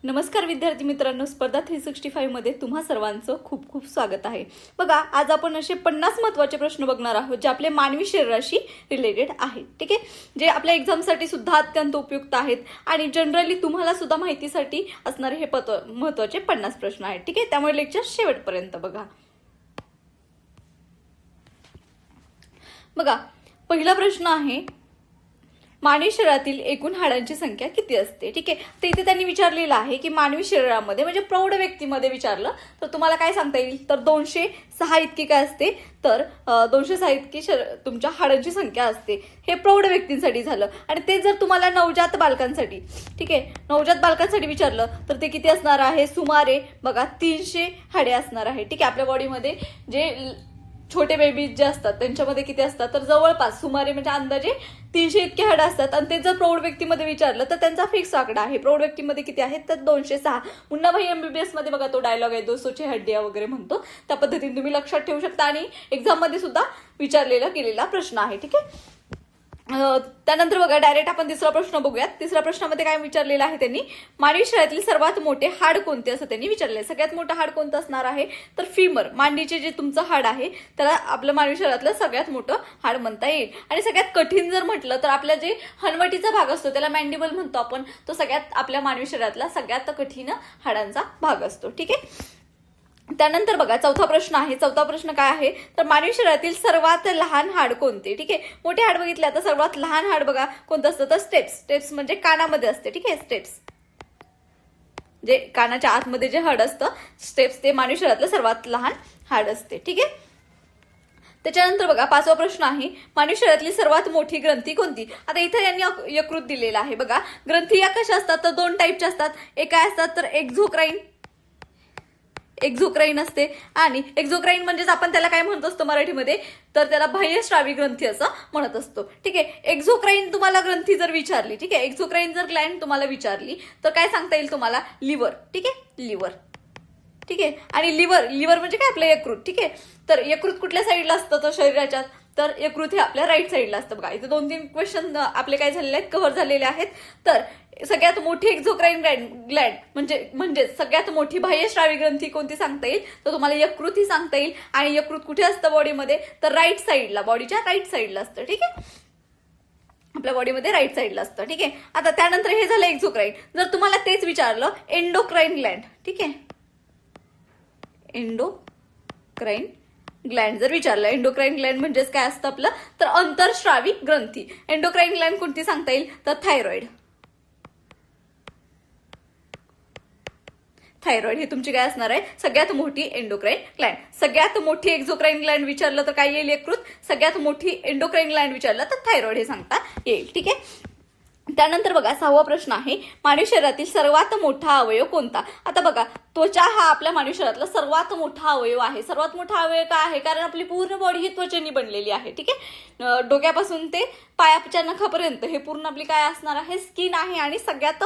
नमस्कार विद्यार्थी मित्रांनो, स्पर्धा 365 मध्ये तुम्हा सर्वांचं खूप खूप स्वागत आहे। बघा, आज आपण असे 50 महत्त्वाचे प्रश्न बघणार आहोत जे आपल्या मानवी शरीराशी रिलेटेड आहेत। ठीक आहे, जे आपल्या एक्झामसाठी सुद्धा अत्यंत उपयुक्त आहेत आणि जनरली तुम्हाला सुद्धा माहितीसाठी असणारे हे महत्त्वाचे 50 प्रश्न आहेत। ठीक आहे, त्यामुळे लेक्चर शेवटपर्यंत बघा। बघा, पहिला प्रश्न आहे, मानवी शरीरातील एकूण हाडांची संख्या किती असते? ठीक आहे, तर इथे त्यांनी विचारलेलं आहे की मानवी शरीरामध्ये म्हणजे प्रौढ व्यक्तीमध्ये विचारलं तर तुम्हाला काय सांगता येईल? तर 206 इतकी काय असते? तर 206 इतकी तुमच्या हाडांची संख्या असते। हे प्रौढ व्यक्तींसाठी झालं। आणि ते जर तुम्हाला नवजात बालकांसाठी, ठीक आहे, नवजात बालकांसाठी विचारलं तर ते किती असणार आहे? सुमारे बघा 300 हाडे असणार आहे। ठीक आहे, आपल्या बॉडीमध्ये जे छोटे बेबीज जे असतात त्यांच्यामध्ये किती असतात? तर जवळपास सुमारे म्हणजे अंदाजे 300 इतके हाडं असतात। आणि ते जर प्रौढ व्यक्तीमध्ये विचारलं तर त्यांचा फिक्स आकडा आहे। प्रौढ व्यक्तीमध्ये किती आहेत? तर 206। मुन्नाभाई MBBS मध्ये बघा तो डायलॉग आहे, 206 हड्डियां वगैरे म्हणतो, त्या पद्धतीने तुम्ही लक्षात ठेवू शकता आणि एक्झाम मध्ये सुद्धा विचारलेला गेलेला प्रश्न आहे। ठीक आहे, त्यानंतर बघा डायरेक्ट आपण तिसरा प्रश्न बघूयात। तिसऱ्या प्रश्नामध्ये काय विचारलेलं आहे त्यांनी? मानवी शरीरातील सर्वात मोठे हाड कोणते असं त्यांनी विचारले। सगळ्यात मोठं हाड कोणतं असणार आहे? तर फीमर, मांडीचे जे तुमचं हाड आहे त्याला आपल्या मानवी शरीरातलं सगळ्यात मोठं हाड म्हणता येईल। आणि सगळ्यात कठीण जर म्हटलं तर आपल्या जे हनवटीचा भाग असतो त्याला मॅन्डिबल म्हणतो आपण, तो सगळ्यात आपल्या मानवी शरीरातला सगळ्यात कठीण हाडांचा भाग असतो। ठीक आहे, त्यानंतर बघा चौथा प्रश्न आहे। चौथा प्रश्न काय आहे? तर मानवी शरीरातील सर्वात लहान हाड कोणते? ठीक आहे, मोठे हाड बघितले, आता सर्वात लहान हाड बघा कोणतं असतं? तर स्टेप्स। स्टेप्स म्हणजे कानामध्ये असते। ठीक आहे, स्टेप्स जे कानाच्या आतमध्ये जे हाड असतं स्टेप्स, ते मानवी शरीरातलं सर्वात लहान हाड असते। ठीक आहे, त्याच्यानंतर बघा पाचवा प्रश्न आहे, मानवी शरीरातली सर्वात मोठी ग्रंथी कोणती? आता इथे यांनी यकृत दिलेला आहे। बघा, ग्रंथी या कशा असतात? तर दोन टाईपच्या असतात। एक काय असतात? तर एक्झोक्राईन असते। आणि एक्झोक्राईन म्हणजेच आपण त्याला काय म्हणत असतो मराठीमध्ये? तर त्याला बाह्यस्रावी ग्रंथी असं म्हणत असतो। ठीक आहे, एक्झोक्राईन तुम्हाला ग्रंथी जर विचारली, ठीक आहे, एक्झोक्राईन जर ग्लँड तुम्हाला विचारली तर काय सांगता येईल तुम्हाला? लिव्हर। ठीक आहे, लिव्हर। ठीक आहे, आणि लिव्हर म्हणजे काय? आपलं यकृत। ठीक आहे, तर यकृत कुठल्या साईडला असतं? तर शरीराच्या, तर यकृत हे आपल्या राईट साईडला असतं। बघा, इथे 2-3 क्वेश्चन आपले काय झालेले आहेत? कव्हर झालेले आहेत। तर सगळ्यात मोठी एक्झोक्राईन ग्लँड म्हणजे सगळ्यात मोठी बाह्यस्रावी ग्रंथी कोणती सांगता येईल? तर तुम्हाला यकृत ही सांगता येईल। आणि यकृत कुठे असतं बॉडीमध्ये? तर राईट साईडला, बॉडीच्या राईट साईडला असतं। ठीक आहे, आपल्या बॉडीमध्ये राईट साईडला असतं। ठीक आहे, आता त्यानंतर हे झालं एक्झोक्राईन। जर तुम्हाला तेच विचारलं एंडोक्राईन ग्लँड, ठीक आहे, एंडोक्राईन ग्लँड जर विचारलं, एंडोक्राईन ग्लँड म्हणजेच काय असतं आपलं? तर अंतरस्रावी ग्रंथी। एंडोक्राईन ग्लँड कोणती सांगता येईल? तर थायरॉइड। थायरॉइड हे तुमची काय असणार आहे? सगळ्यात मोठी एंडोक्राईन ग्लँड। सगळ्यात मोठी एक्झोक्राईन ग्लँड विचारलं तर काय येईल? यकृत। सगळ्यात मोठी एंडोक्राईन ग्लँड विचारलं तर थायरॉइड हे सांगता येईल। ठीक आहे, त्यानंतर बघा सहावा प्रश्न आहे, मानवी शरीरातील सर्वात मोठा अवयव कोणता? आता बघा, त्वचा हा आपल्या मानवी शरीरातला सर्वात मोठा अवयव आहे। सर्वात मोठा अवयव का आहे? कारण आपली पूर्ण बॉडी ही त्वचेने बनलेली आहे। ठीक आहे, डोक्यापासून ते पायाच्या नखापर्यंत हे पूर्ण आपली काय असणार आहे? स्किन आहे। आणि सगळ्यात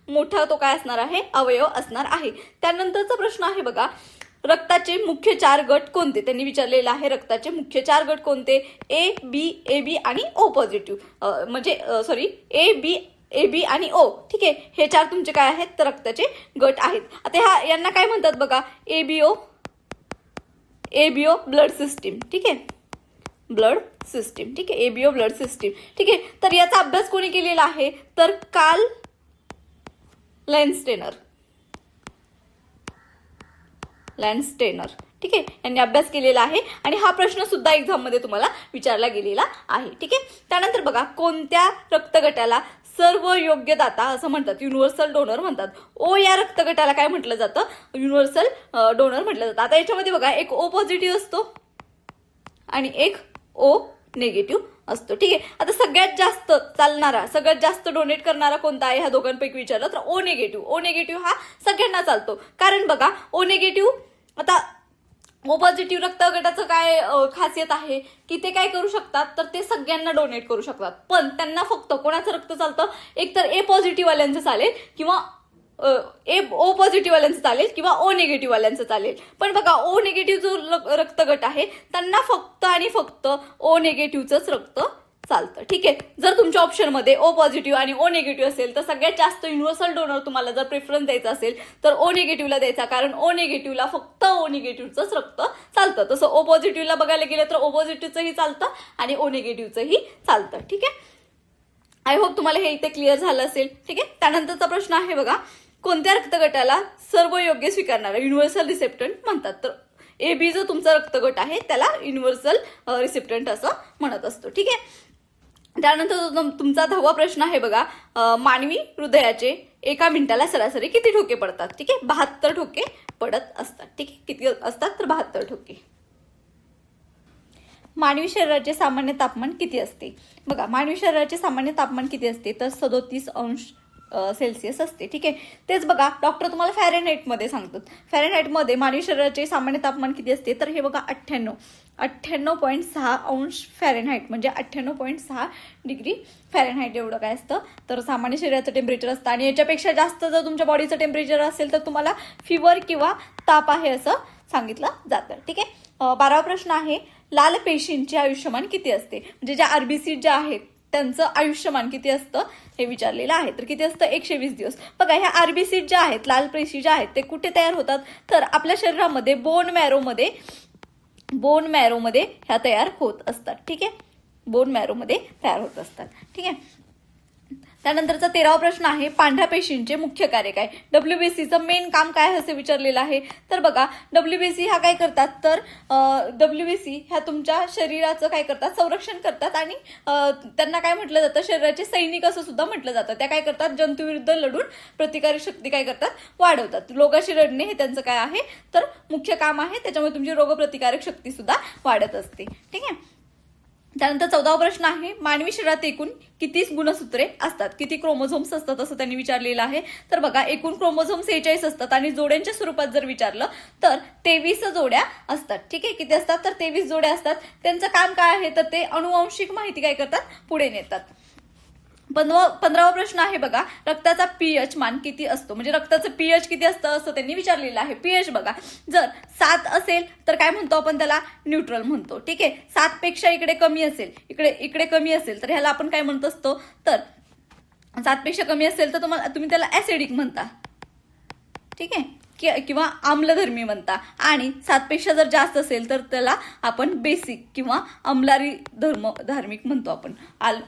मोठा तो काय असणार आहे? अवयव असणार आहे। त्यानंतरचा प्रश्न आहे बघा, रक्ताचे मुख्य 4 गट कोणते? त्यांनी विचारलेलं आहे रक्ताचे मुख्य 4 गट कोणते? ए बी आणि ओ पॉझिटिव्ह, म्हणजे सॉरी ए बी आणि ओ। ठीक आहे, हे 4 तुमचे काय आहेत? तर रक्ताचे गट आहेत। आता यांना काय म्हणतात बघा? ABO blood system. ठीक आहे, ब्लड सिस्टीम। ठीक आहे, एबीओ ब्लड सिस्टीम। ठीक आहे, तर याचा अभ्यास कोणी केलेला आहे? तर कार्ल लँडस्टेनर। ठीक आहे, यांनी अभ्यास केलेला आहे आणि हा प्रश्न सुद्धा एक्झाम मध्ये तुम्हाला विचारला गेलेला आहे। ठीक आहे, त्यानंतर बघा, कोणत्या रक्तगटाला सर्व योग्य दाता असं म्हणतात? युनिव्हर्सल डोनर म्हणतात। ओ या रक्तगटाला काय म्हटलं जातं? युनिव्हर्सल डोनर म्हटलं जातं। आता याच्यामध्ये बघा, एक ओ पॉझिटिव्ह असतो आणि एक ओ निगेटिव्ह असतो। ठीक आहे, आता सगळ्यात जास्त चालणारा, सगळ्यात जास्त डोनेट करणारा कोणता आहे? ह्या दोघांपैकी विचारलं तर ओ निगेटिव्ह। ओ निगेटिव्ह हा सगळ्यांना चालतो। कारण बघा, ओ निगेटिव्ह, आता ओ पॉझिटिव्ह रक्तगटाचं काय खासियत आहे की ते काय करू शकतात? तर ते सगळ्यांना डोनेट करू शकतात। पण त्यांना फक्त कोणाचं रक्त चालतं? एक तर ए पॉझिटिव्ह वाल्यांचं चालेल किंवा ओ पॉझिटिव्ह वाल्यांचं चालेल किंवा ओ निगेटिव्ह वाल्यांचं चालेल। पण बघा, ओ निगेटिव्ह जो रक्तगट आहे त्यांना फक्त आणि फक्त ओ निगेटिव्हचंच रक्त चालतं. ठीक आहे. जर तुमच्या ऑप्शनमध्ये ओ पॉझिटिव्ह आणि ओ निगेटिव्ह असेल तर सगळ्यात जास्त युनिव्हर्सल डोनर तुम्हाला जर प्रेफरन्स द्यायचा असेल तर ओ निगेटिव्हला द्यायचा, कारण ओ निगेटिव्हला फक्त ओ निगेटिव्हचंच रक्त चालतं. तसं ओ पॉझिटिव्हला बघायला गेलं तर ओ पॉझिटिव्हचंही चालतं आणि ओ निगेटिव्हचंही चालतं. ठीक आहे. आय होप तुम्हाला हे इथे क्लिअर झालं असेल. ठीक आहे. त्यानंतरचा प्रश्न आहे बघा, कोणत्या रक्तगटाला सर्व योग्य स्वीकारणारा युनिव्हर्सल रिसेप्टंट म्हणतात? तर ए बी जो तुमचा रक्तगट आहे त्याला युनिव्हर्सल रिसेप्टंट असं म्हणत असतो. ठीक आहे. त्यानंतर तुमचा 10वा प्रश्न आहे बघा, मानवी हृदयाचे एका मिनिटाला सरासरी किती ठोके पडतात? ठीक आहे. 72 ठोके पडत असतात. ठीक आहे. किती असतात? तर 72 ठोके. मानवी शरीराचे सामान्य तापमान किती असते? बघा, मानवी शरीराचे सामान्य तापमान किती असते? तर 37 अंश सेल्सिअस असते. ठीक आहे. तेच बघा, डॉक्टर तुम्हाला फॅरेनहाइटमध्ये सांगतात. फॅरेनहाइटमध्ये मानवी शरीराचे सामान्य तापमान किती असते? तर हे बघा 98.6 अंश फॅरेनहाइट, म्हणजे 98.6 डिग्री फॅरेनहाइट एवढं काय असतं तर सामान्य शरीराचं टेम्परेचर असतं. आणि याच्यापेक्षा जास्त जर तुमच्या बॉडीचं टेम्परेचर असेल तर तुम्हाला फिवर किंवा ताप आहे असं सांगितलं जातं. ठीक आहे. 12वा प्रश्न आहे, लाल पेशींचे आयुष्यमान किती असते? म्हणजे ज्या आरबीसी ज्या आहेत त्यांचं आयुष्यमान किती असतं हे विचारलेलं आहे. तर किती असतं? 120 दिवस. बघा, ह्या आरबीसी ज्या आहेत, लाल पेशी ज्या आहेत, ते कुठे तयार होतात? तर आपल्या शरीरामध्ये बोन मॅरोमध्ये ह्या तयार होत असतात. ठीक आहे. बोन मॅरोमध्ये तयार होत असतात. ठीक आहे. त्यानंतरचा 13वा प्रश्न आहे, पांढऱ्या पेशींचे मुख्य कार्य काय? डब्ल्यूबीसीचं मेन काम काय असं विचारलेलं आहे. तर बघा, डब्ल्यूबीसी ह्या काय करतात? तर डब्ल्यूबीसी ह्या तुमच्या शरीराचं काय करतात? संरक्षण करतात. आणि त्यांना काय म्हटलं जातं? शरीराचे सैनिक असं सुद्धा म्हटलं जातं. त्या काय करतात? जंतूविरुद्ध लढून प्रतिकारक शक्ती काय करतात? वाढवतात. रोगाशी लढणे हे त्यांचं काय आहे? तर मुख्य काम आहे. त्याच्यामुळे तुमची रोगप्रतिकारक शक्ती सुद्धा वाढत असते. ठीक आहे. त्यानंतर 14वा प्रश्न आहे, मानवी शरीरात एकूण किती गुणसूत्रे असतात? किती क्रोमोझोम्स असतात असं त्यांनी विचारलेलं आहे. तर बघा, एकूण क्रोमोझोम 46 असतात आणि जोड्यांच्या स्वरूपात जर विचारलं तर 23 जोड्या असतात. ठीक आहे. किती असतात? तर 23 जोड्या असतात. त्यांचं काम काय आहे? तर ते अनुवांशिक माहिती काय करतात? पुढे नेतात. 15वा प्रश्न आहे बघा, रक्ताचा पीएच मान किती असतो? म्हणजे रक्ताचं पीएच किती असतं असं त्यांनी विचारलेलं आहे. पीएच बघा, जर 7 असेल तर काय म्हणतो आपण? त्याला न्यूट्रल म्हणतो. ठीक आहे. 7 पेक्षा इकडे कमी असेल, इकडे कमी असेल तर ह्याला आपण काय म्हणत असतो? तर 7 पेक्षा कमी असेल तर तुम्ही त्याला ऍसिडिक म्हणता. ठीक आहे. किंवा आम्लधर्मी म्हणता. आणि 7 पेक्षा जर जास्त असेल तर त्याला आपण बेसिक किंवा अमलारी धार्मिक म्हणतो. आपण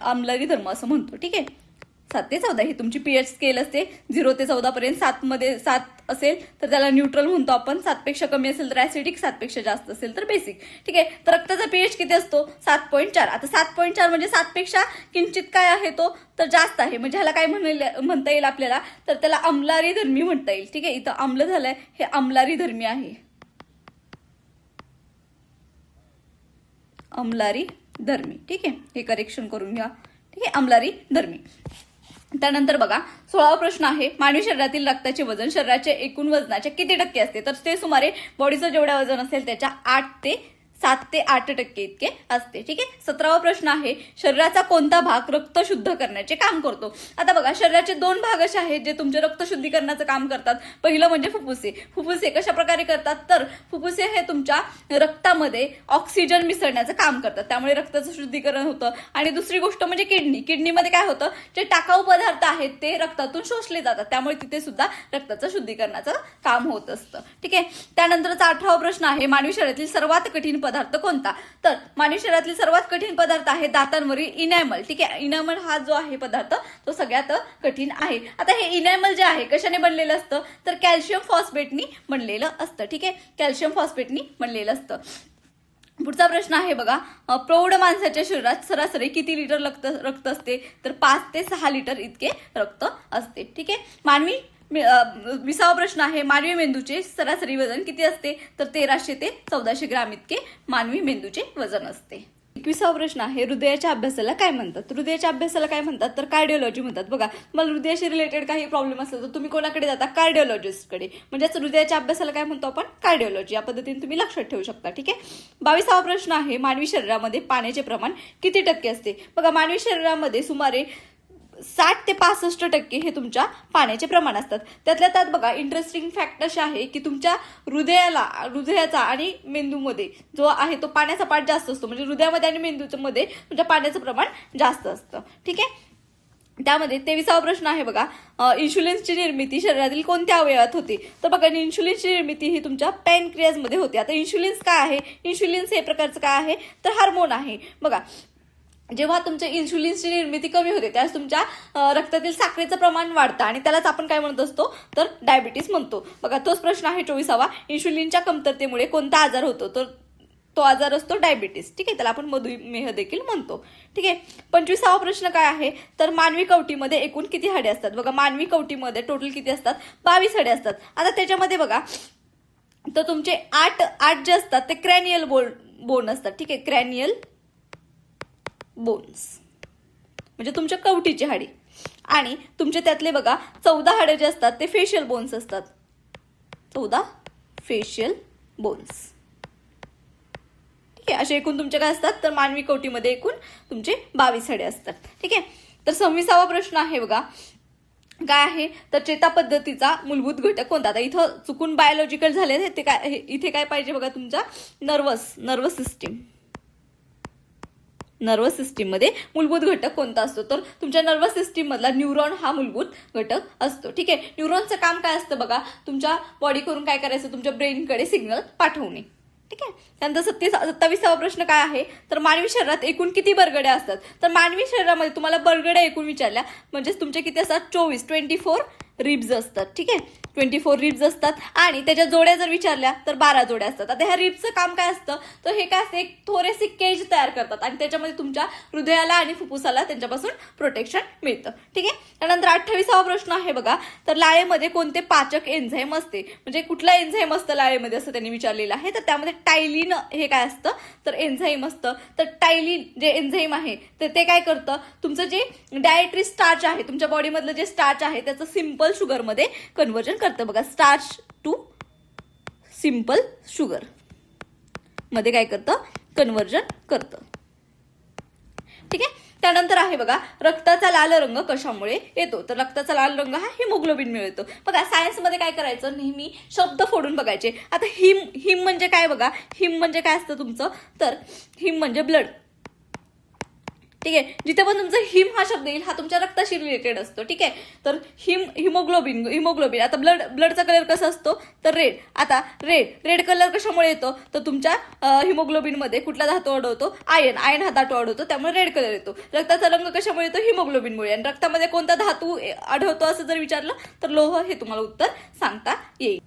अमलारी धर्म असं म्हणतो. ठीक आहे. 7 ते 14 ही तुमची पीएच स्केल असते. 0 ते 14 पर्यंत. 7 असेल तर त्याला न्यूट्रल म्हणतो आपण. 7 पेक्षा कमी असेल तर ऍसिडिक, 7 पेक्षा जास्त असेल तर बेसिक. ठीक आहे. तर रक्ताचा पीएच किती असतो? 7.4. आता 7.4 म्हणजे 7 पेक्षा किंचित काय आहे तो? तर जास्त आहे. म्हणजे ह्याला काय म्हणता येईल आपल्याला? तर त्याला अमलारी धर्मी म्हणता येईल. ठीक आहे. इथं आम्ल झालंय, हे अमलारी धर्मी आहे. अमलारी धर्मी. ठीक आहे. हे करेक्शन करून घ्या. ठीक आहे. अमलारी धर्मी. त्यानंतर बघा, 16वा प्रश्न आहे, मानवी शरीरातील रक्ताचे वजन शरीराच्या एकूण वजनाच्या किती टक्के असते? तर ते सुमारे बॉडीचं जेवढं वजन असेल त्याच्या 7 ते 8 टक्के इतके असते. ठीक आहे. 17वा प्रश्न आहे, शरीराचा कोणता भाग रक्त शुद्ध करण्याचे काम करतो? आता बघा, शरीराचे 2 भाग असे आहेत जे तुमचे रक्त शुद्धीकरणाचं काम करतात. पहिलं म्हणजे फुफ्फुसे. फुफ्फुसे कशा प्रकारे करतात? तर फुफ्फुसे हे तुमच्या रक्तामध्ये ऑक्सिजन मिसळण्याचं काम करतात, त्यामुळे रक्ताचं शुद्धीकरण होतं. आणि दुसरी गोष्ट म्हणजे किडनी. किडनीमध्ये काय होतं? जे टाकाऊ पदार्थ आहेत ते रक्तातून शोषले जातात, त्यामुळे तिथे सुद्धा रक्ताचं शुद्धीकरणाचं काम होत असतं. ठीक आहे. त्यानंतरचा 18वा प्रश्न आहे, मानवी शरीरातील सर्वात कठीण पदार्थ कोणता? तर मानवी शरीरातील सर्वात कठीण पदार्थ आहे दातांवरील इनॅमल. ठीक आहे. इनॅमल हा जो आहे पदार्थ तो सगळ्यात कठीण आहे. आता हे इनॅमल जे आहे कशाने बनलेलं असतं? तर कॅल्शियम फॉस्फेटनी बनलेलं असतं. ठीक आहे. कॅल्शियम फॉस्फेटनी बनलेलं असतं. पुढचा प्रश्न आहे बघा, प्रौढ माणसाच्या शरीरात सरासरी किती लिटर रक्त असते? तर 5 ते 6 लिटर इतके रक्त असते. ठीक आहे. 20वा प्रश्न आहे, मानवी मेंदूचे सरासरी वजन किती असते? तर 1300 ते 1400 ग्राम इतके मानवी मेंदूचे वजन असते. 21वा प्रश्न आहे, हृदयाच्या अभ्यासाला काय म्हणतात? हृदयाच्या अभ्यासाला काय म्हणतात? तर कार्डिओलॉजी म्हणतात. बघा, तुम्हाला हृदयाशी रिलेटेड काही प्रॉब्लेम असेल तर तुम्ही कोणाकडे जाता? कार्डिओलॉजिस्टकडे. म्हणजेच हृदयाच्या अभ्यासाला काय म्हणतो आपण? कार्डिओलॉजी. या पद्धतीने तुम्ही लक्षात ठेवू शकता. ठीक आहे. 22वा प्रश्न आहे, मानवी शरीरामध्ये पाण्याचे प्रमाण किती टक्के असते? बघा, मानवी शरीरामध्ये सुमारे 60 ते 65% हे तुमच्या पाण्याचे प्रमाण असतात. त्यातल्या त्यात बघा इंटरेस्टिंग फॅक्ट असे आहे की तुमच्या हृदयाचा आणि मेंदूमध्ये जो आहे तो पाण्याचा पार्ट जास्त असतो. म्हणजे हृदयामध्ये आणि मेंदूच्या मध्ये तुमच्या पाण्याचं प्रमाण जास्त असतं. ठीक आहे. त्यामध्ये 23वा प्रश्न आहे बघा, इन्शुलिनची निर्मिती शरीरातील कोणत्या अवयवात होते? तर बघा इन्शुलिनची निर्मिती ही तुमच्या पॅनक्रियाजमध्ये होते. आता इन्शुलिन्स काय आहे? इन्शुलिन्स हे प्रकारचं काय आहे तर हार्मोन आहे. बघा जेव्हा तुमच्या इन्शुलिनची निर्मिती कमी होते त्यावेळेस तुमच्या रक्तातील साखरेचं प्रमाण वाढतं आणि त्यालाच आपण काय म्हणत असतो तर डायबिटीस म्हणतो. बघा तोच प्रश्न आहे 24वा, इन्शुलिनच्या कमतरतेमुळे कोणता आजार होतो? तर तो आजार असतो डायबिटीस. ठीक आहे, त्याला आपण मधुमेह देखील म्हणतो. ठीक आहे. 25वा प्रश्न काय आहे तर मानवी कवटीमध्ये एकूण किती हाडे असतात? बघा मानवी कवटीमध्ये टोटल किती असतात? 22 हाडे असतात. आता त्याच्यामध्ये बघा तर तुमचे 8 जे असतात ते क्रॅनियल बोन असतात. ठीक आहे, क्रॅनियल बोन्स म्हणजे तुमच्या कवटीची हाडे. आणि तुमचे त्यातले बघा 14 हाडे जे असतात ते फेशियल बोन्स असतात. 14 फेशियल बोन्स. ठीक आहे, असे एकूण तुमचे काय असतात तर मानवी कवटीमध्ये एकूण तुमचे 22 हाडे असतात. ठीक आहे. तर 26वा प्रश्न आहे बघा, काय आहे तर चेता पद्धतीचा मूलभूत घटक कोणता? आता इथं चुकून बायोलॉजिकल झाले ते काय, इथे काय पाहिजे बघा तुमचा नर्वस सिस्टीम मध्ये मूलभूत घटक कोणता असतो? तर तुमच्या नर्वस सिस्टीम मधला न्यूरॉन हा मूलभूत घटक असतो. ठीक आहे. न्यूरॉनचं काम काय असतं बघा, तुमच्या बॉडी करून काय करायचं तुमच्या ब्रेनकडे सिग्नल पाठवणे. ठीक आहे. त्यानंतर 27वा प्रश्न काय आहे तर मानवी शरीरात एकूण किती बरगड्या असतात? तर मानवी शरीरामध्ये तुम्हाला बरगड्या एकूण विचारल्या म्हणजेच तुमचे किती असतात 24 रिब्स असतात. ठीक आहे, 24 रिब्स असतात आणि त्याच्या जोड्या जर विचारल्या तर 12 जोड्या असतात. आता ह्या रिब्सचं काम काय असतं तर हे काय असतं एक थोडेसे केज तयार करतात आणि त्याच्यामध्ये तुमच्या हृदयाला आणि फुफ्फुसाला त्यांच्यापासून प्रोटेक्शन मिळतं. ठीक आहे. त्यानंतर 28वा प्रश्न आहे बघा, तर लाळेमध्ये कोणते पाचक एन्झाईम असते? म्हणजे कुठला एन्झाईम असतं लाळेमध्ये असं त्यांनी विचारलेलं आहे. तर त्यामध्ये टायलिन हे काय असतं तर एन्झाईम असतं. तर टायलिन जे एन्झाईम आहे तर ते काय करतं तुमचं जे डायटरी स्टार्च आहे तुमच्या बॉडीमधलं जे स्टार्च आहे त्याचं सिंपल शुगरमध्ये कन्व्हर्जन करतं. बघा स्टार्च टू सिंपल शुगर मध्ये काय करतं कन्व्हर्जन करतं. ठीक आहे. त्यानंतर आहे बघा रक्ताचा लाल रंग कशामुळे येतो? तर रक्ताचा लाल रंग हा हिमोग्लोबिन मिळतो. बघा सायन्समध्ये काय करायचं नेहमी शब्द फोडून बघायचे. आता हिम म्हणजे काय बघा, हिम म्हणजे काय असतं तुमचं तर हिम म्हणजे ब्लड. ठीक आहे, जिथे पण तुमचं हिम हा शब्द येईल हा तुमच्या रक्ताशी रिलेटेड असतो. ठीक आहे. तर हिमोग्लोबिन आता ब्लडचा कलर कसा असतो तर रेड. आता रेड कलर कशामुळे येतो तर तुमच्या हिमोग्लोबिनमध्ये कुठला धातू आढळतो आयन हा धातू आढळतो त्यामुळे रेड कलर येतो. रक्ताचा रंग कशामुळे येतो हिमोग्लोबिनमुळे. आणि रक्तामध्ये कोणता धातू आढळतो असं जर विचारलं तर लोह हे तुम्हाला उत्तर सांगता येईल.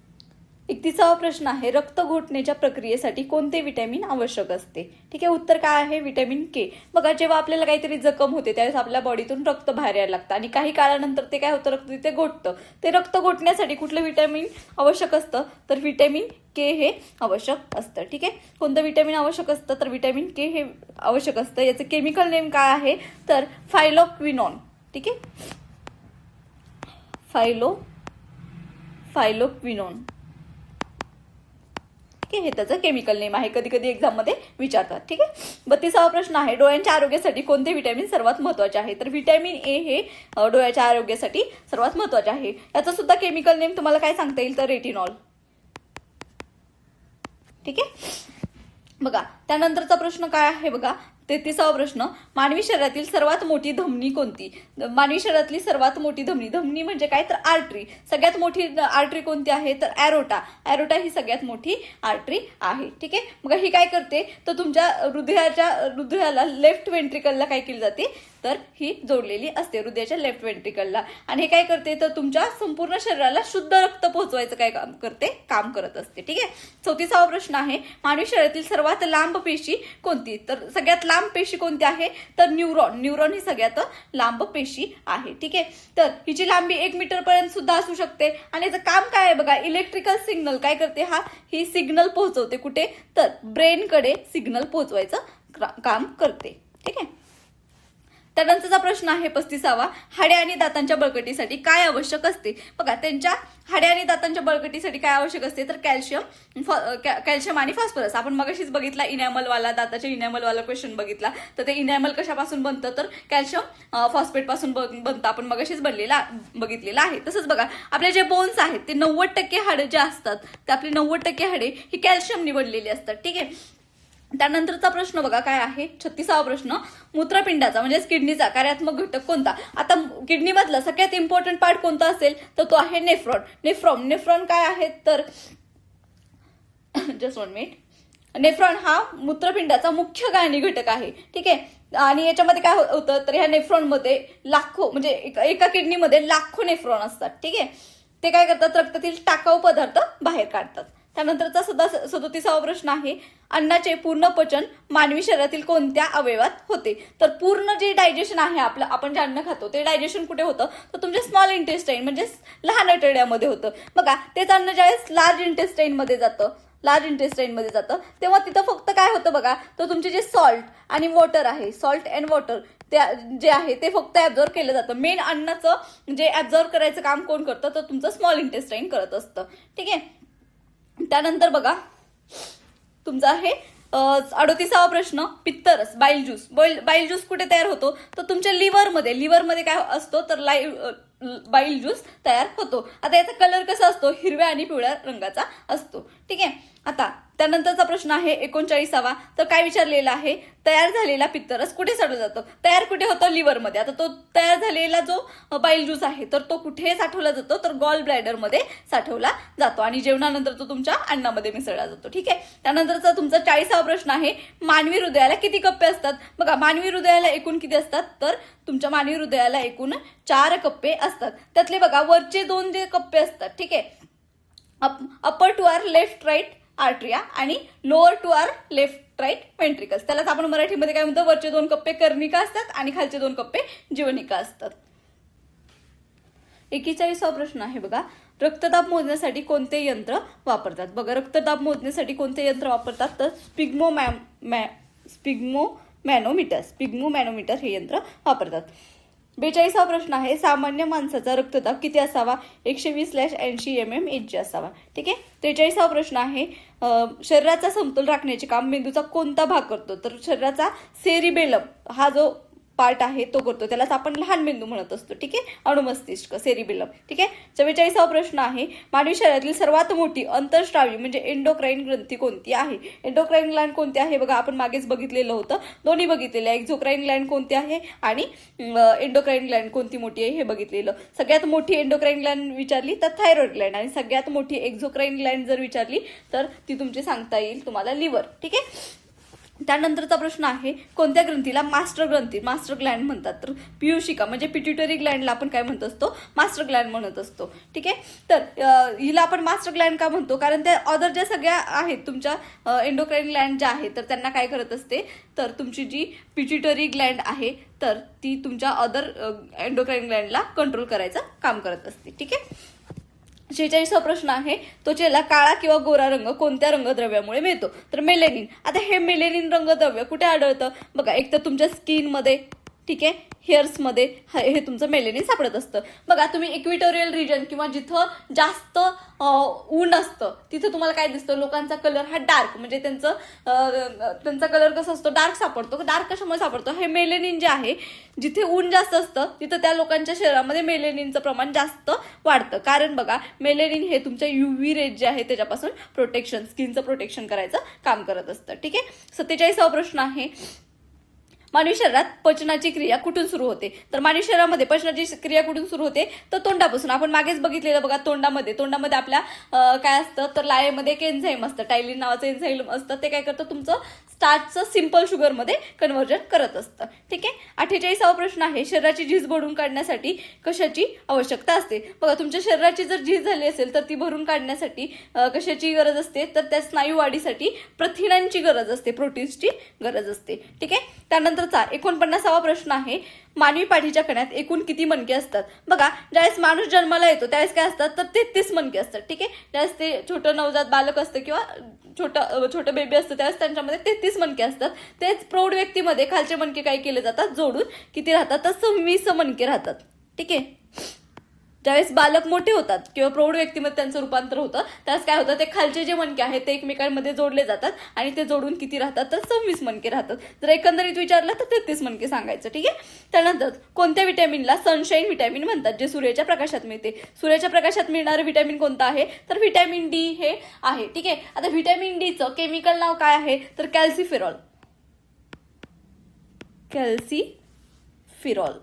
31वा प्रश्न आहे रक्त घोटण्याच्या प्रक्रियेसाठी कोणते विटॅमिन आवश्यक असते? ठीक आहे, उत्तर काय आहे विटॅमिन के. बघा जेव्हा आपल्याला काहीतरी जखम होते त्यावेळेस आपल्या बॉडीतून रक्त बाहेर यायला लागतं आणि काही काळानंतर ते काय होतं रक्त तिथे घोटतं. ते रक्त घोटण्यासाठी कुठलं विटॅमिन आवश्यक असतं तर विटॅमिन के हे आवश्यक असतं. ठीक आहे, कोणतं विटॅमिन आवश्यक असतं तर विटॅमिन के हे आवश्यक असतं. याचं केमिकल नेम काय आहे तर फायलोक्विनॉन. ठीक आहे, फायलोक्विनॉन हे त्याचं केमिकल नेम आहे. कधी कधी एक्झाम मध्ये विचारतात. ठीक आहे. 32वा प्रश्न आहे डोळ्यांच्या आरोग्यासाठी कोणते विटॅमिन सर्वात महत्वाचे आहे? तर विटॅमिन ए हे डोळ्याच्या आरोग्यासाठी सर्वात महत्वाचे आहे. याचं सुद्धा केमिकल नेम तुम्हाला काय सांगता येईल तर रेटिनॉल. ठीक आहे. बघा त्यानंतरचा प्रश्न काय आहे बघा 33वा प्रश्न मानवी शरीरातील सर्वात मोठी धमनी कोणती? मानवी शरीरातली सर्वात मोठी धमनी म्हणजे काय तर आर्टरी. सगळ्यात मोठी आर्टरी कोणती आहे तर ॲरोटा ही सगळ्यात मोठी आर्टरी आहे. ठीक आहे. मग ही काय करते तर तुमच्या हृदयाला लेफ्ट वेंट्रिकलला काय केली जाते तर ही जोडलेली असते हृदयाच्या लेफ्ट वेंट्रिकलला. आणि हे काय करते तर तुमच्या संपूर्ण शरीराला शुद्ध रक्त पोहोचवायचं काय काम करत असते. ठीक आहे. 34वा प्रश्न आहे मानवी शरीरातील सर्वात लांब पेशी कोणती? तर सगळ्यात लांब पेशी कोणती आहे तर न्यूरॉन ही सगळ्यात लांब पेशी आहे. ठीक आहे. तर हिची लांबी 1 मीटर पर्यंत सुद्धा असू शकते. आणि याचं काम काय आहे बघा इलेक्ट्रिकल सिग्नल काय करते ही सिग्नल पोहोचवते कुठे तर ब्रेनकडे सिग्नल पोहोचवायचं काम करते. ठीक आहे. त्यानंतरचा प्रश्न आहे 35वा, हाडे आणि दातांच्या बळकटीसाठी काय आवश्यक असते? बघा, त्यांच्या हाडे आणि दातांच्या बळकटीसाठी काय आवश्यक असते? तर कॅल्शियम आणि फॉस्फरस. आपण मगाशीच बघितला इनॅमलवाला, दाताच्या इनॅमलवाला क्वेश्चन बघितला. तर ते इनॅमल कशापासून बनतं? तर कॅल्शियम फॉस्फेट पासून बनतं. आपण मगाशीच बघितलेलं आहे. तसंच बघा, आपले जे बोन्स आहेत ते 90% हाडे जे असतात ते आपली 90% हाडे ही कॅल्शियमनी बनलेली असतात. ठीक आहे. त्यानंतरचा प्रश्न बघा काय आहे, 36वा प्रश्न, मूत्रपिंडाचा म्हणजेच किडनीचा कार्यात्मक घटक कोणता? आता किडनीमधला सगळ्यात इम्पॉर्टंट पार्ट कोणता असेल? तर तो आहे नेफ्रॉन काय आहे? तर जस्ट 1 मिनिट. नेफ्रॉन हा मूत्रपिंडाचा मुख्य गाळणी घटक आहे. ठीक आहे. आणि याच्यामध्ये काय होतं? तर ह्या नेफ्रॉनमध्ये लाखो, म्हणजे एका किडनीमध्ये लाखो नेफ्रॉन असतात. ठीक आहे. ते काय करतात? रक्तातील टाकाऊ पदार्थ बाहेर काढतात. त्यानंतरचा 37वा प्रश्न आहे, अन्नाचे पूर्ण पचन मानवी शरीरातील कोणत्या अवयवात होते? तर पूर्ण जे डायजेशन आहे आपलं, आपण जे अन्न खातो ते डायजेशन कुठे होतं? तर तुमच्या स्मॉल इंटेस्टाईन म्हणजे लहान आतड्यामध्ये होतं. बघा, तेच अन्न ज्यावेळेस लार्ज इंटेस्टाईनमध्ये जातं तेव्हा तिथं फक्त काय होतं बघा, तर तुमचे जे सॉल्ट आणि वॉटर आहे, सॉल्ट अँड वॉटर जे आहे ते फक्त ऍब्झॉर्व केलं जातं. मेन अन्नाचं जे ऍब्झॉर्व करायचं काम कोण करतं? तर तुमचं स्मॉल इंटेस्टाईन करत असतं. ठीक आहे. त्यानंतर बघा तुमचा आहे 38वा प्रश्न, पित्तरस बाईल ज्यूस कुठे तयार होतो? तर तुमच्या लिव्हरमध्ये काय असतो? तर बाईल ज्यूस तयार होतो. आता याचा कलर कसा असतो? हिरव्या आणि पिवळ्या रंगाचा असतो. ठीक आहे. आता त्यानंतरचा प्रश्न आहे 39वा, तर काय विचारलेला आहे, तयार झालेला पित्तरस कुठे साठवलं जातं? तयार कुठे होतं? लिव्हरमध्ये. आता तो तयार झालेला जो बाईल ज्यूस आहे तर तो कुठे साठवला जातो? तर गॉल ब्लॅडरमध्ये साठवला जातो आणि जेवणानंतर तो तुमच्या अन्नामध्ये मिसळला जातो. ठीक आहे. त्यानंतरचा तुमचा 40वा प्रश्न आहे, मानवी हृदयाला किती कप्पे असतात? बघा, मानवी हृदयाला एकूण किती असतात? तर तुमच्या मानवी हृदयाला एकूण 4 कप्पे असतात. त्यातले बघा वरचे 2 जे कप्पे असतात, ठीक आहे, upper two or left right atria आणि lower two or left right ventricles. त्यालाच आपण मराठीमध्ये काय म्हणतो? वरचे 2 कप्पे कर्णिका असतात आणि खालचे 2 कप्पे जीवनिका असतात. 41वा प्रश्न आहे बघा, रक्तदाब मोजण्यासाठी कोणते यंत्र वापरतात? बघा, रक्तदाब मोजण्यासाठी कोणते यंत्र वापरतात? तर स्पिग्मोमॅनोमीटर हे यंत्र वापरतात. 42वा प्रश्न आहे, सामान्य माणसाचा रक्तदाब किती असावा? 120/80 mm असावा. ठीक आहे. 43वा प्रश्न आहे, शरीराचा समतोल राखण्याचे काम मेंदूचा कोणता भाग करतो? तर शरीराचा सेरिबेलम हा जो पार्ट आहे तो करतो. त्यालाच आपण लहान मेंदू म्हणत असतो. ठीक आहे. अणुमस्तिष्क, सेरिबेलम. ठीक आहे. 44वा प्रश्न आहे, मानवी शरीरातील सर्वात मोठी अंतरस्रावी म्हणजे एंडोक्राईन ग्रंथी कोणती आहे? एंडोक्राईन ग्लँड कोणती आहे? बघा, आपण मागेच बघितलेलं होतं, दोन्ही बघितलेलं आहे. एक्झोक्राईन ग्लँड कोणती आहे आणि एंडोक्राईन ग्लँड कोणती मोठी आहे हे बघितलेलं. सगळ्यात मोठी एंडोक्राईन ग्लँड विचारली तर थायरॉइड ग्लँड, आणि सगळ्यात मोठी एक्झोक्राईन ग्लँड जर विचारली तर ती तुमची सांगता येईल तुम्हाला लिव्हर. ठीक आहे. त्यानंतरचा प्रश्न आहे, कोणत्या ग्रंथीला मास्टर ग्लँड म्हणतात? तर पियुषिका म्हणजे पिट्युटरी ग्लँडला आपण काय म्हणत असतो? मास्टर ग्लँड म्हणत असतो. ठीक आहे. तर हिला आपण मास्टर ग्लँड का म्हणतो? कारण त्या अदर ज्या सगळ्या आहेत तुमच्या एंडोक्राईन ग्लँड ज्या आहेत तर त्यांना काय करत असते? तर तुमची जी पिट्युटरी ग्लँड आहे तर ती तुमच्या अदर एंडोक्राईन ग्लँडला कंट्रोल करायचं काम करत असते. ठीक आहे. 46वा प्रश्न आहे, त्वचेला काळा किंवा गोरा रंग कोणत्या रंगद्रव्यामुळे मिळतो? तर मेलेनिन. आता हे मेलेनिन रंगद्रव्य कुठे आढळतं? बघा, एक तर तुमच्या स्किनमध्ये, ठीक आहे, हेअर्समध्ये हे तुमचं मेलेनिन सापडत असतं. बघा, तुम्ही इक्विटोरियल रिजन किंवा जिथं जास्त ऊन असतं तिथं तुम्हाला काय दिसतं? लोकांचा कलर हा डार्क, म्हणजे त्यांचा कलर कसा असतो? डार्क सापडतो. डार्क कशामुळे सापडतो? हे मेलेनिन जे आहे, जिथे ऊन जास्त असतं तिथं त्या लोकांच्या शरीरामध्ये मेलेनिनचं प्रमाण जास्त वाढतं. कारण बघा, मेलेनिन हे तुमच्या UV रेज जे आहे त्याच्यापासून स्किनचं प्रोटेक्शन करायचं काम करत असतं. ठीक आहे. 47वा प्रश्न आहे, मानवी शरीरात पचनाची क्रिया कुठून सुरू होते? तर मानवी शरीरामध्ये पचनाची क्रिया कुठून सुरू होते? तर तोंडापासून. आपण मागेच बघितलेलं बघा, तोंडामध्ये आपल्या काय असतं? तर लाळेमध्ये एक एन्झाईम असतं, टायलिन नावाचं एन्झाईम असतं. ते काय करतं? तुमचं स्टार्चचं सिंपल शुगरमध्ये कन्व्हर्जन करत असतं. ठीक आहे. 48वा प्रश्न आहे, शरीराची झीज भरून काढण्यासाठी कशाची आवश्यकता असते? बघा, तुमच्या शरीराची जर झीज झाली असेल तर ती भरून काढण्यासाठी कशाची गरज असते? तर त्या स्नायू वाढीसाठी प्रथिनांची गरज असते, प्रोटीन्सची गरज असते. ठीक आहे. त्यानंतरचा 49वा प्रश्न आहे, मानवी पाठीच्या कण्यात एकूण किती मणके असतात? बघा, ज्यावेळेस माणूस जन्माला येतो त्यावेळेस काय असतात तर 33 मणके असतात. ठीक आहे, ज्यावेळेस ते छोटं नवजात बालक असतं किंवा छोटं बेबी असतं त्यावेळेस त्यांच्यामध्ये 33 मणके असतात. तेच प्रौढ व्यक्तीमध्ये खालचे मणके काय केले जातात जोडून किती राहतात तर 26 मणके राहतात. ठीक आहे, ज्यावेळेस बालक मोठे होतात किंवा प्रौढ व्यक्तीमध्ये त्यांचं रूपांतर होतं त्यावेळेस काय होतं ते खालचे जे मणके आहेत ते एकमेकांमध्ये जोडले जातात आणि ते जोडून किती राहतात तर 26 मणके राहतात. जर एकंदरीत विचारलं तर 33 मणके सांगायचं. ठीक आहे, त्यानंतर कोणत्या विटॅमिनला सनशाईन विटॅमिन म्हणतात जे सूर्याच्या प्रकाशात मिळते? सूर्याच्या प्रकाशात मिळणारं विटॅमिन कोणतं आहे तर व्हिटॅमिन डी हे आहे. ठीक आहे, आता व्हिटॅमिन डीचं केमिकल नाव काय आहे तर कॅल्सिफेरॉल. कॅल्सिफेरॉल.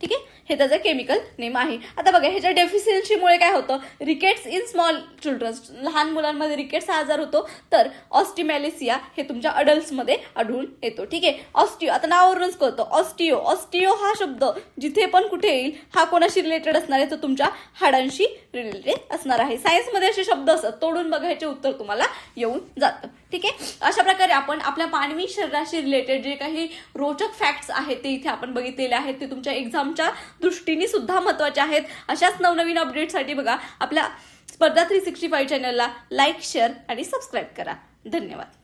ठीक आहे, हे त्याचं केमिकल नेम आहे. आता बघा, ह्याच्या डेफिशियन्सीमुळे काय होतं रिकेट्स इन स्मॉल चिल्ड्रन्स, लहान मुलांमध्ये रिकेट्स हा आजार होतो. तर ऑस्टिमॅलिसिया हे तुमच्या अडल्ट्समध्ये आढळून येतो. ठीक आहे, ऑस्टिओ आता नावावरूनच कळतं. ऑस्टिओ हा शब्द जिथे पण कुठे येईल हा कोणाशी रिलेटेड असणार आहे तर तुमच्या हाडांशी रिलेटेड असणार आहे. सायन्समध्ये असे शब्द असतात, तोडून बघायचे उत्तर तुम्हाला येऊन जातं. ठीक आहे, अशा प्रकारे आपण आपल्या मानवी शरीराशी रिलेटेड जे काही रोचक फॅक्ट्स आहेत ते इथे आपण बघितलेले आहेत. ते तुमच्या एक्झामच्या दृष्टीने सुद्धा महत्त्वाचे आहेत. अशाच नवनवीन अपडेटसाठी बघा आपल्या स्पर्धा 365 चॅनलला लाईक, शेअर आणि सबस्क्राईब करा. धन्यवाद.